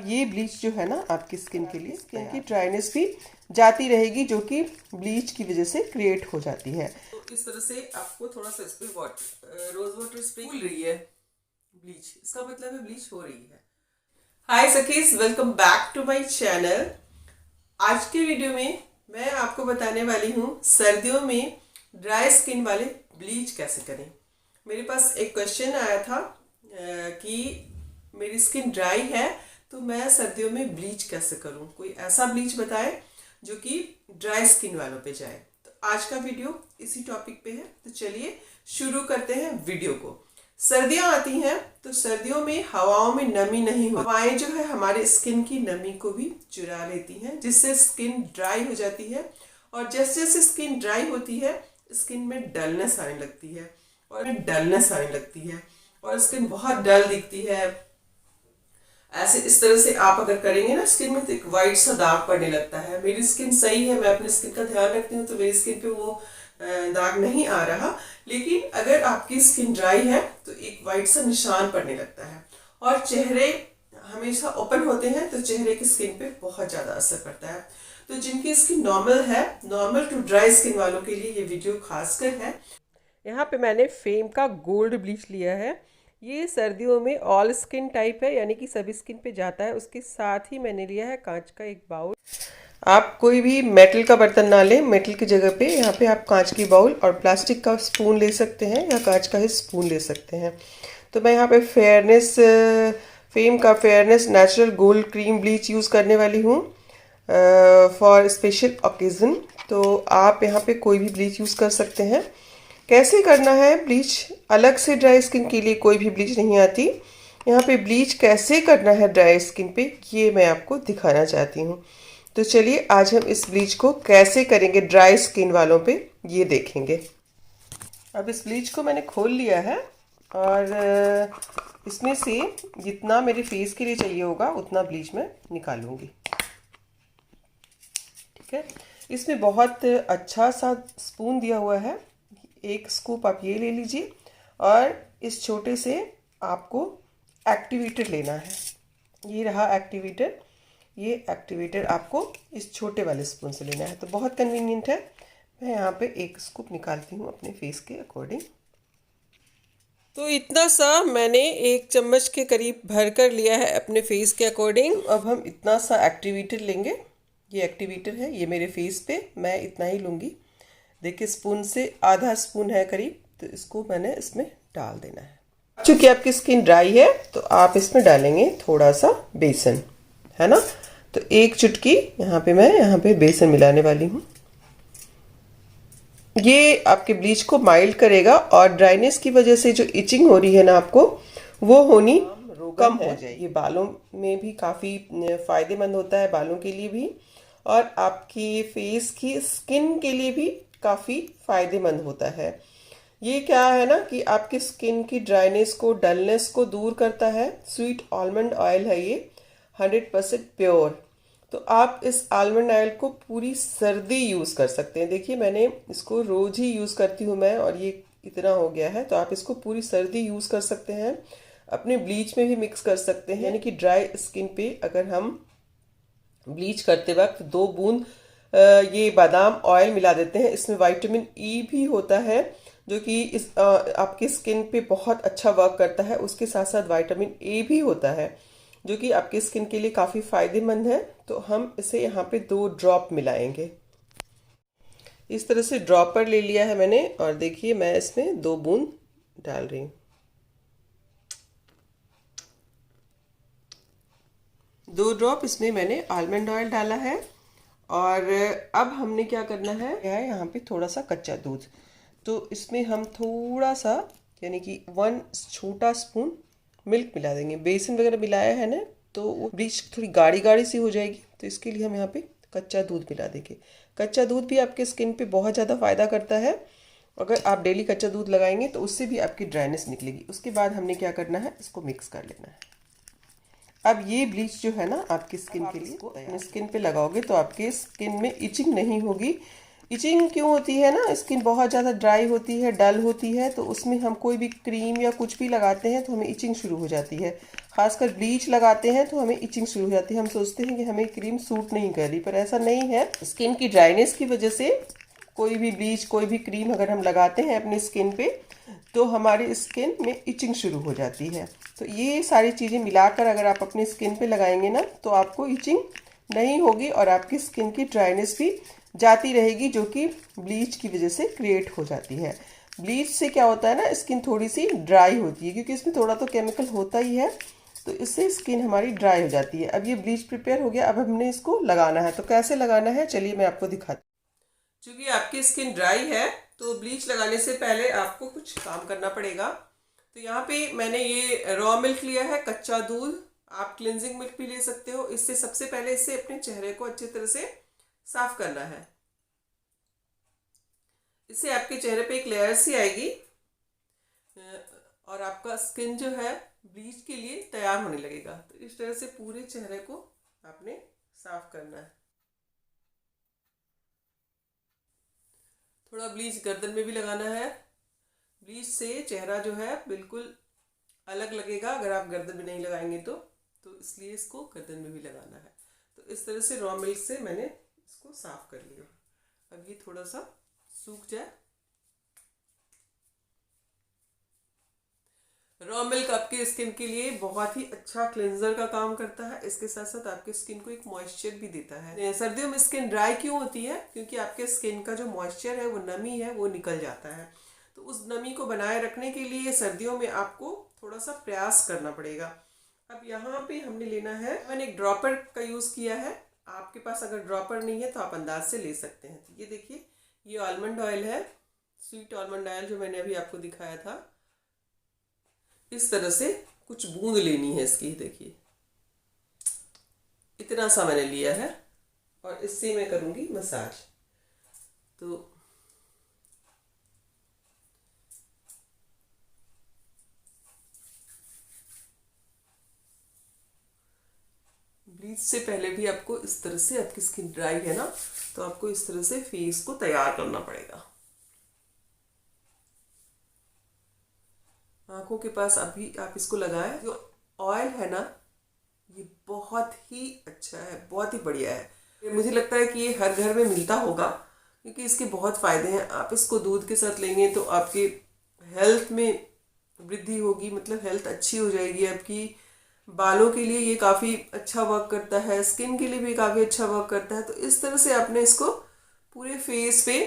ये ब्लीच जो है ना आपकी स्किन के लिए स्किन की ड्राइनेस भी जाती रहेगी, जो कि ब्लीच की वजह से क्रिएट हो जाती है। तो इस तरह से आपको थोड़ा सा spray water, rose water spray खुल रही है ब्लीच, इसका मतलब है ब्लीच हो रही है। Hi sakhis, welcome back to my channel. आज के वीडियो में मैं आपको बताने वाली हूँ सर्दियों में ड्राई स्किन वाले ब्लीच कैसे करें। मेरे पास एक क्वेश्चन आया था कि मेरी स्किन ड्राई है तो मैं सर्दियों में ब्लीच कैसे करूँ, कोई ऐसा ब्लीच बताए जो कि ड्राई स्किन वालों पे जाए। तो आज का वीडियो इसी टॉपिक पे है, तो चलिए शुरू करते हैं वीडियो को। सर्दियां आती हैं तो सर्दियों में हवाओं में नमी नहीं होती, हवाएं जो है हमारे स्किन की नमी को भी चुरा लेती हैं, जिससे स्किन ड्राई हो जाती है। और जैसे जैसे स्किन ड्राई होती है स्किन में डलनेस आने लगती है और स्किन बहुत डल दिखती है। ऐसे इस तरह से आप अगर करेंगे ना स्किन में तो एक वाइट सा दाग पड़ने लगता है। मेरी स्किन सही है, मैं अपनी स्किन का ध्यान रखती हूँ तो मेरी स्किन पे वो दाग नहीं आ रहा, लेकिन अगर आपकी स्किन ड्राई है तो एक वाइट सा निशान पड़ने लगता है। और चेहरे हमेशा ओपन होते हैं तो चेहरे की स्किन पे बहुत ज़्यादा असर पड़ता है। तो जिनकी स्किन नॉर्मल है, नॉर्मल टू ड्राई स्किन वालों के लिए ये वीडियो खासकर है। यहाँ पे मैंने फेम का गोल्ड ब्लीच लिया है। ये सर्दियों में ऑल स्किन टाइप है, यानी कि सभी स्किन पे जाता है। उसके साथ ही मैंने लिया है कांच का एक बाउल। आप कोई भी मेटल का बर्तन ना लें, मेटल की जगह पे यहाँ पे आप कांच की बाउल और प्लास्टिक का स्पून ले सकते हैं या कांच का ही स्पून ले सकते हैं। तो मैं यहाँ पे फेम का fairness natural gold cream bleach use करने वाली हूँ फॉर स्पेशल ओकेज़न। तो आप यहाँ पे कोई भी ब्लीच यूज़ कर सकते हैं। कैसे करना है ब्लीच, अलग से ड्राई स्किन के लिए कोई भी ब्लीच नहीं आती। यहाँ पे ब्लीच कैसे करना है ड्राई स्किन पे ये मैं आपको दिखाना चाहती हूँ। तो चलिए आज हम इस ब्लीच को कैसे करेंगे ड्राई स्किन वालों पे ये देखेंगे। अब इस ब्लीच को मैंने खोल लिया है और इसमें से जितना मेरे फेस के लिए चाहिए होगा उतना ब्लीच मैं निकालूंगी। ठीक है, इसमें बहुत अच्छा सा स्पून दिया हुआ है। एक स्कूप आप ये ले लीजिए और इस छोटे से आपको एक्टिवेटर लेना है। ये रहा एक्टिवेटर। ये एक्टिवेटर आपको इस छोटे वाले स्पून से लेना है, तो बहुत कन्वीनियंट है। मैं यहाँ पे एक स्कूप निकालती हूँ अपने फेस के अकॉर्डिंग। तो इतना सा मैंने 1 चम्मच के करीब भर कर लिया है अपने फेस के अकॉर्डिंग। अब हम इतना सा एक्टिवेटर लेंगे। ये एक्टिवेटर है, ये मेरे फेस पे मैं इतना ही लूँगी। देखिए स्पून से आधा स्पून है करीब, तो इसको मैंने इसमें डाल देना है। चूँकि आपकी स्किन ड्राई है तो आप इसमें डालेंगे थोड़ा सा बेसन, है ना। तो 1 चुटकी यहाँ पे बेसन मिलाने वाली हूँ। ये आपके ब्लीच को माइल्ड करेगा और ड्राइनेस की वजह से जो इचिंग हो रही है ना आपको, वो होनी कम हो जाए। ये बालों में भी काफ़ी फ़ायदेमंद होता है, बालों के लिए भी और आपकी फेस की स्किन के लिए भी काफ़ी फ़ायदेमंद होता है। ये क्या है ना कि आपकी स्किन की ड्राइनेस को, डलनेस को दूर करता है। स्वीट आलमंड ऑयल है ये, 100% प्योर। तो आप इस आलमंड ऑयल को पूरी सर्दी यूज़ कर सकते हैं। देखिए मैंने इसको रोज़ ही यूज़ करती हूँ मैं और ये इतना हो गया है। तो आप इसको पूरी सर्दी यूज़ कर सकते हैं, अपने ब्लीच में भी मिक्स कर सकते हैं। यानी कि ड्राई स्किन पे अगर हम ब्लीच करते वक्त 2 बूंद ये बादाम ऑयल मिला देते हैं। इसमें विटामिन ई भी होता है जो कि इस आपकी स्किन पे बहुत अच्छा वर्क करता है। उसके साथ साथ विटामिन ए भी होता है जो कि आपकी स्किन के लिए काफ़ी फ़ायदेमंद है। तो हम इसे यहाँ पे 2 ड्रॉप मिलाएंगे। इस तरह से ड्रॉपर ले लिया है मैंने और देखिए मैं इसमें 2 बूंद डाल रही हूँ। 2 ड्रॉप इसमें मैंने आलमंड ऑयल डाला है और अब हमने क्या करना है, यहाँ पे थोड़ा सा कच्चा दूध। तो इसमें हम थोड़ा सा यानी कि 1 छोटा स्पून मिल्क मिला देंगे। बेसन वगैरह मिलाया है ना तो वो ब्लीच थोड़ी गाढ़ी गाढ़ी सी हो जाएगी, तो इसके लिए हम यहाँ पे कच्चा दूध मिला देंगे। कच्चा दूध भी आपके स्किन पे बहुत ज़्यादा फ़ायदा करता है। अगर आप डेली कच्चा दूध लगाएंगे तो उससे भी आपकी ड्राइनेस निकलेगी। उसके बाद हमने क्या करना है, इसको मिक्स कर लेना है। अब ये ब्लीच जो है ना आपकी स्किन के लिए, अपने स्किन पे लगाओगे तो आपके स्किन में इचिंग नहीं होगी। इचिंग क्यों होती है ना, स्किन बहुत ज़्यादा ड्राई होती है, डल होती है, तो उसमें हम कोई भी क्रीम या कुछ भी लगाते हैं तो हमें इचिंग शुरू हो जाती है। खासकर ब्लीच लगाते हैं तो हमें इचिंग शुरू हो जाती है। हम सोचते हैं कि हमें क्रीम सूट नहीं कर रही, पर ऐसा नहीं है। स्किन की ड्राइनेस की वजह से कोई भी ब्लीच, कोई भी क्रीम अगर हम लगाते हैं अपनी स्किन पे, तो हमारी स्किन में इचिंग शुरू हो जाती है। तो ये सारी चीज़ें मिलाकर अगर आप अपनी स्किन पे लगाएंगे ना, तो आपको इचिंग नहीं होगी और आपकी स्किन की ड्राइनेस भी जाती रहेगी, जो कि ब्लीच की वजह से क्रिएट हो जाती है। ब्लीच से क्या होता है ना, स्किन थोड़ी सी ड्राई होती है, क्योंकि इसमें थोड़ा तो केमिकल होता ही है, तो इससे स्किन हमारी ड्राई हो जाती है। अब ये ब्लीच प्रिपेयर हो गया, अब हमने इसको लगाना है। तो कैसे लगाना है, चलिए मैं आपको दिखाती हूँ। चूँकि आपकी स्किन ड्राई है, तो ब्लीच लगाने से पहले आपको कुछ काम करना पड़ेगा। तो यहाँ पे मैंने ये रॉ मिल्क लिया है, कच्चा दूध। आप क्लिनजिंग मिल्क भी ले सकते हो। इससे सबसे पहले इससे अपने चेहरे को अच्छी तरह से साफ करना है। इससे आपके चेहरे पे एक लेयर सी आएगी और आपका स्किन जो है ब्लीच के लिए तैयार होने लगेगा। तो इस तरह से पूरे चेहरे को आपने साफ करना है। थोड़ा ब्लीच गर्दन में भी लगाना है। ब्लीच से चेहरा जो है बिल्कुल अलग लगेगा अगर आप गर्दन में नहीं लगाएंगे तो इसलिए इसको गर्दन में भी लगाना है। तो इस तरह से रॉ मिल्क से मैंने इसको साफ कर लिया। अब ये थोड़ा सा सूख जाए। रॉ मिल्क आपके स्किन के लिए बहुत ही अच्छा क्लेंजर का काम करता है। इसके साथ साथ आपके स्किन को एक मॉइस्चर भी देता है। सर्दियों में स्किन ड्राई क्यों होती है, क्योंकि आपके स्किन का जो मॉइस्चर है, वो नमी है, वो निकल जाता है। तो उस नमी को बनाए रखने के लिए सर्दियों में आपको थोड़ा सा प्रयास करना पड़ेगा। अब यहाँ पे हमने लेना है, मैंने एक ड्रॉपर का यूज़ किया है। आपके पास अगर ड्रॉपर नहीं है तो आप अंदाज से ले सकते हैं। तो ये देखिए, ये आलमंड ऑयल है, स्वीट आलमंड ऑयल, जो मैंने अभी आपको दिखाया था। इस तरह से कुछ बूंद लेनी है इसकी। देखिए, इतना सा मैंने लिया है और इससे मैं करूँगी मसाज। तो ब्लीच से पहले भी आपको इस तरह से, आपकी स्किन ड्राई है ना, तो आपको इस तरह से फेस को तैयार करना पड़ेगा। आंखों के पास अभी आप इसको लगाएं। जो ऑयल है ना, ये बहुत ही अच्छा है, बहुत ही बढ़िया है। मुझे लगता है कि ये हर घर में मिलता होगा, क्योंकि इसके बहुत फ़ायदे हैं। आप इसको दूध के साथ लेंगे तो आपके हेल्थ में वृद्धि होगी, मतलब हेल्थ अच्छी हो जाएगी आपकी। बालों के लिए ये काफ़ी अच्छा वर्क करता है, स्किन के लिए भी काफ़ी अच्छा वर्क करता है। तो इस तरह से आपने इसको पूरे फेस पे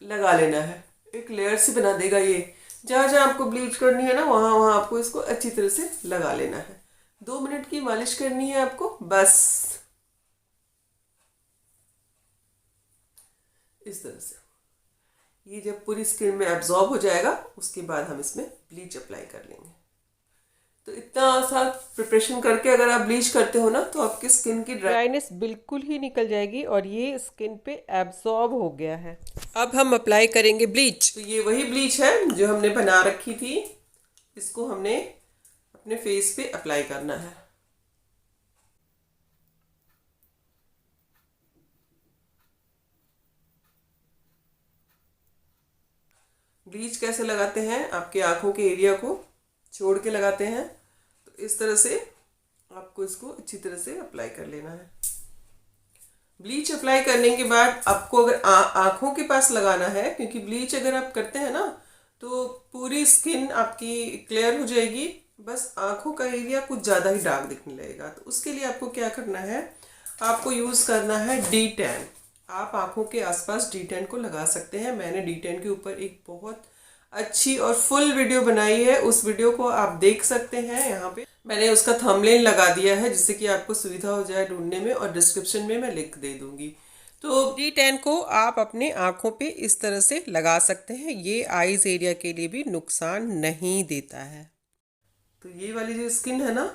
लगा लेना है। एक लेयर से बना देगा ये। जहाँ जहाँ आपको ब्लीच करनी है ना, वहाँ वहाँ आपको इसको अच्छी तरह से लगा लेना है। 2 मिनट की मालिश करनी है आपको, बस इस तरह से। ये जब पूरी स्किन में एब्जॉर्ब हो जाएगा, उसके बाद हम इसमें ब्लीच अप्लाई कर लेंगे। तो इतना आसान प्रिपरेशन करके अगर आप ब्लीच करते हो ना, तो आपकी स्किन की ड्राइनेस बिल्कुल ही निकल जाएगी और ये स्किन पे एब्जॉर्ब हो गया है। अब हम अप्लाई करेंगे ब्लीच। तो ये वही ब्लीच है जो हमने बना रखी थी। इसको हमने अपने फेस पे अप्लाई करना है। ब्लीच कैसे लगाते हैं, आपके आंखों के एरिया को छोड़ के लगाते हैं। तो इस तरह से आपको इसको अच्छी तरह से अप्लाई कर लेना है। ब्लीच अप्लाई करने के बाद आपको अगर आँखों के पास लगाना है, क्योंकि ब्लीच अगर आप करते हैं ना, तो पूरी स्किन आपकी क्लियर हो जाएगी, बस आँखों का एरिया कुछ ज़्यादा ही डार्क दिखने लगेगा। तो उसके लिए आपको क्या करना है, आपको यूज़ करना है D10। आप आँखों के आसपास D10 को लगा सकते हैं। मैंने D10 के ऊपर एक बहुत अच्छी और फुल वीडियो बनाई है, उस वीडियो को आप देख सकते हैं। यहाँ पे मैंने उसका थंबनेल लगा दिया है, जिससे कि आपको सुविधा हो जाए ढूंढने में, और डिस्क्रिप्शन में मैं लिंक दे दूंगी। तो D10 को आप अपने आँखों पे इस तरह से लगा सकते हैं। ये आईज एरिया के लिए भी नुकसान नहीं देता है। तो ये वाली जो स्किन है ना,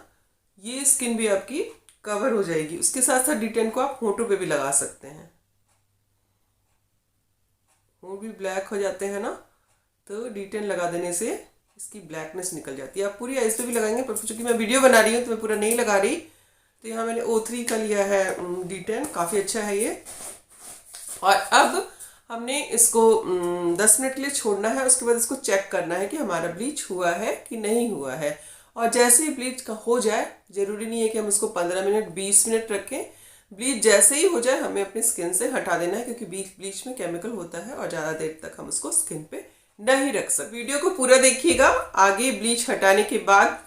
ये स्किन भी आपकी कवर हो जाएगी। उसके साथ साथ D10 को आप होंठों पे भी लगा सकते हैं। होंठ भी ब्लैक हो जाते हैं ना, तो D10 लगा देने से इसकी ब्लैकनेस निकल जाती है। आप पूरी आइज पे भी लगाएंगे, पर चूँकि मैं वीडियो बना रही हूँ तो मैं पूरा नहीं लगा रही। तो यहाँ मैंने O3 का लिया है D10, काफ़ी अच्छा है ये। और अब हमने इसको 10 मिनट के लिए छोड़ना है। उसके बाद इसको चेक करना है कि हमारा ब्लीच हुआ है कि नहीं हुआ है। और जैसे ही ब्लीच का हो जाए, ज़रूरी नहीं है कि हम इसको 15 मिनट 20 मिनट रखें। ब्लीच जैसे ही हो जाए हमें अपनी स्किन से हटा देना है, क्योंकि ब्लीच में केमिकल होता है और ज़्यादा देर तक हम उसको स्किन पे नहीं रख सकते। वीडियो को पूरा देखिएगा। आगे ब्लीच हटाने के बाद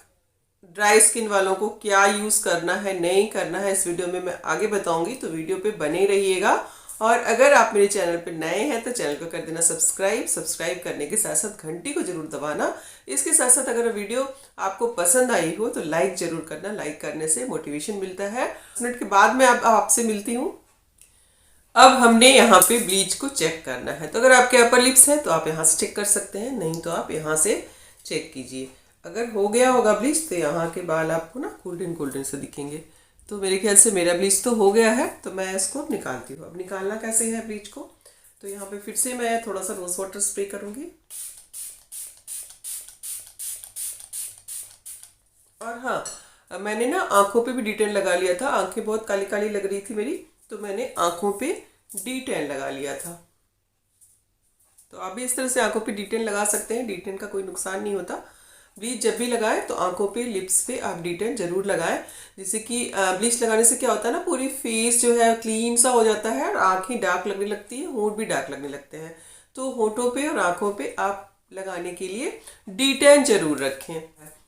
ड्राई स्किन वालों को क्या यूज़ करना है नहीं करना है, इस वीडियो में मैं आगे बताऊंगी, तो वीडियो पे बने रहिएगा। और अगर आप मेरे चैनल पे नए हैं तो चैनल को कर देना सब्सक्राइब करने के साथ साथ घंटी को जरूर दबाना। इसके साथ साथ अगर वीडियो आपको पसंद आई हो तो लाइक जरूर करना। लाइक करने से मोटिवेशन मिलता है। 10 मिनट के बाद मैं आपसे मिलती हूँ। अब हमने यहाँ पे ब्लीच को चेक करना है। तो अगर आपके अपर लिप्स है तो आप यहाँ से चेक कर सकते हैं, नहीं तो आप यहाँ से चेक कीजिए। अगर हो गया होगा ब्लीच तो यहाँ के बाल आपको ना गोल्डन से दिखेंगे। तो मेरे ख्याल से मेरा ब्लीच तो हो गया है, तो मैं इसको अब निकालती हूँ। अब निकालना कैसे है ब्लीच को, तो यहाँ पे फिर से मैं थोड़ा सा रोज़ वाटर स्प्रे करूँगी। और हाँ, मैंने ना आँखों पे भी D10 लगा लिया था। आँखें बहुत काली काली लग रही थी मेरी, तो मैंने आँखों पे D10 लगा लिया था। तो आप भी इस तरह से आँखों पे D10 लगा सकते हैं। D10 का कोई नुकसान नहीं होता। ब्लीच जब भी लगाएं तो आंखों पे, लिप्स पे आप D10 जरूर लगाएं। जिससे कि ब्लीच लगाने से क्या होता है ना, पूरी फेस जो है क्लीन सा हो जाता है और आंखें डार्क लगने लगती है, होंठ भी डार्क लगने लगते हैं। तो होठों पे और आंखों पे आप लगाने के लिए D10 जरूर रखें।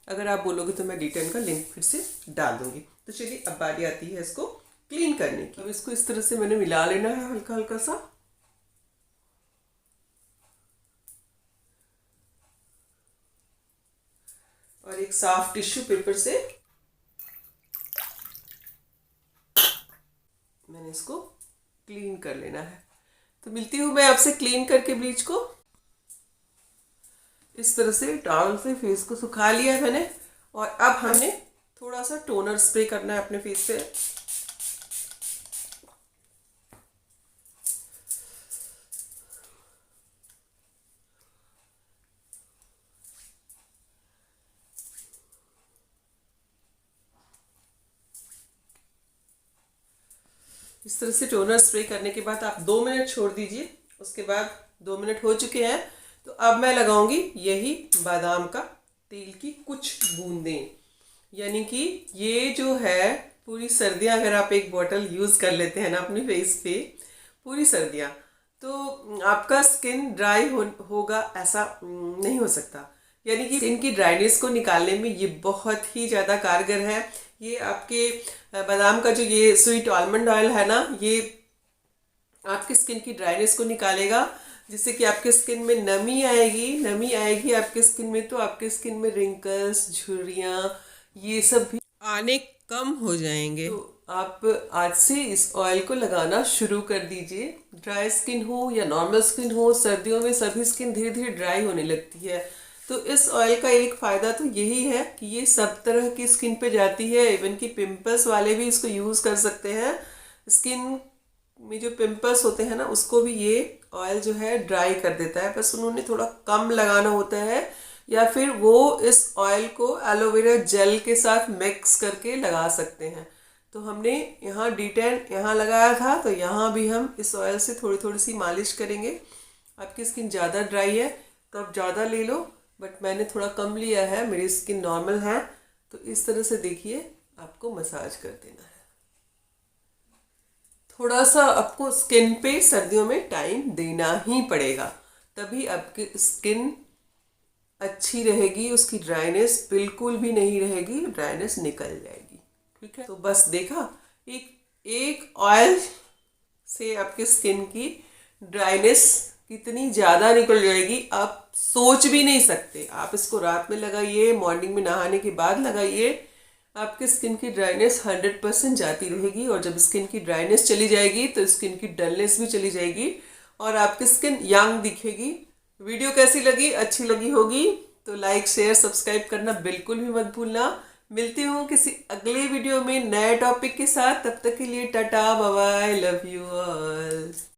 अगर आप बोलोगे तो मैं D10 का लिंक फिर से डाल दूंगी। तो चलिए अब बारी आती है इसको क्लीन करने की। अब इसको इस तरह से मैंने मिला लेना है हल्का हल्का सा। और एक साफ टिश्यू पेपर से मैंने इसको क्लीन कर लेना है। तो मिलती हूँ मैं आपसे क्लीन करके ब्लीच को। इस तरह से टॉवल से फेस को सुखा लिया है मैंने। और अब हमने थोड़ा सा टोनर स्प्रे करना है अपने फेस पे। इस तरह से टोनर स्प्रे करने के बाद आप 2 मिनट छोड़ दीजिए। उसके बाद 2 मिनट हो चुके हैं, तो अब मैं लगाऊंगी यही बादाम का तेल की कुछ बूंदें। यानी कि ये जो है पूरी सर्दियाँ अगर आप एक बॉटल यूज़ कर लेते हैं ना अपने फेस पे पूरी सर्दियाँ, तो आपका स्किन ड्राई होगा ऐसा नहीं हो सकता। यानी कि स्किन की ड्राइनेस को निकालने में ये बहुत ही ज़्यादा कारगर है। ये आपके बादाम का जो ये स्वीट आलमंड ऑयल है ना, ये आपकी स्किन की ड्राइनेस को निकालेगा, जिससे कि आपके स्किन में नमी आएगी आपके स्किन में। तो आपके स्किन में रिंकल्स, झुर्रियाँ, ये सब भी आने कम हो जाएंगे। तो आप आज से इस ऑयल को लगाना शुरू कर दीजिए। ड्राई स्किन हो या नॉर्मल स्किन हो, सर्दियों में सभी स्किन धीरे धीरे ड्राई होने लगती है। तो इस ऑयल का एक फ़ायदा तो यही है कि ये सब तरह की स्किन पे जाती है। इवन कि पिंपल्स वाले भी इसको यूज़ कर सकते हैं। स्किन में जो पिंपल्स होते हैं ना, उसको भी ये ऑयल जो है ड्राई कर देता है। बस उन्होंने थोड़ा कम लगाना होता है, या फिर वो इस ऑयल को एलोवेरा जेल के साथ मिक्स करके लगा सकते हैं। तो हमने यहाँ D10 यहाँ लगाया था, तो यहाँ भी हम इस ऑयल से थोड़ी थोड़ी सी मालिश करेंगे। आपकी स्किन ज़्यादा ड्राई है तो आप ज़्यादा ले लो, बट मैंने थोड़ा कम लिया है, मेरी स्किन नॉर्मल है। तो इस तरह से देखिए आपको मसाज कर देना है। थोड़ा सा आपको स्किन पे सर्दियों में टाइम देना ही पड़ेगा, तभी आपकी स्किन अच्छी रहेगी, उसकी ड्राइनेस बिल्कुल भी नहीं रहेगी, ड्राइनेस निकल जाएगी। ठीक है, तो बस देखा, एक ऑयल से आपके स्किन की ड्राइनेस कितनी ज़्यादा निकल जाएगी, आप सोच भी नहीं सकते। आप इसको रात में लगाइए, मॉर्निंग में नहाने के बाद लगाइए, आपके स्किन की ड्राइनेस 100% जाती रहेगी। और जब स्किन की ड्राइनेस चली जाएगी तो स्किन की डलनेस भी चली जाएगी और आपकी स्किन यंग दिखेगी। वीडियो कैसी लगी? अच्छी लगी होगी तो लाइक, शेयर, सब्सक्राइब करना बिल्कुल भी मत भूलना। मिलती हूँ किसी अगले वीडियो में नए टॉपिक के साथ। तब तक के लिए tata, bye bye, love you all.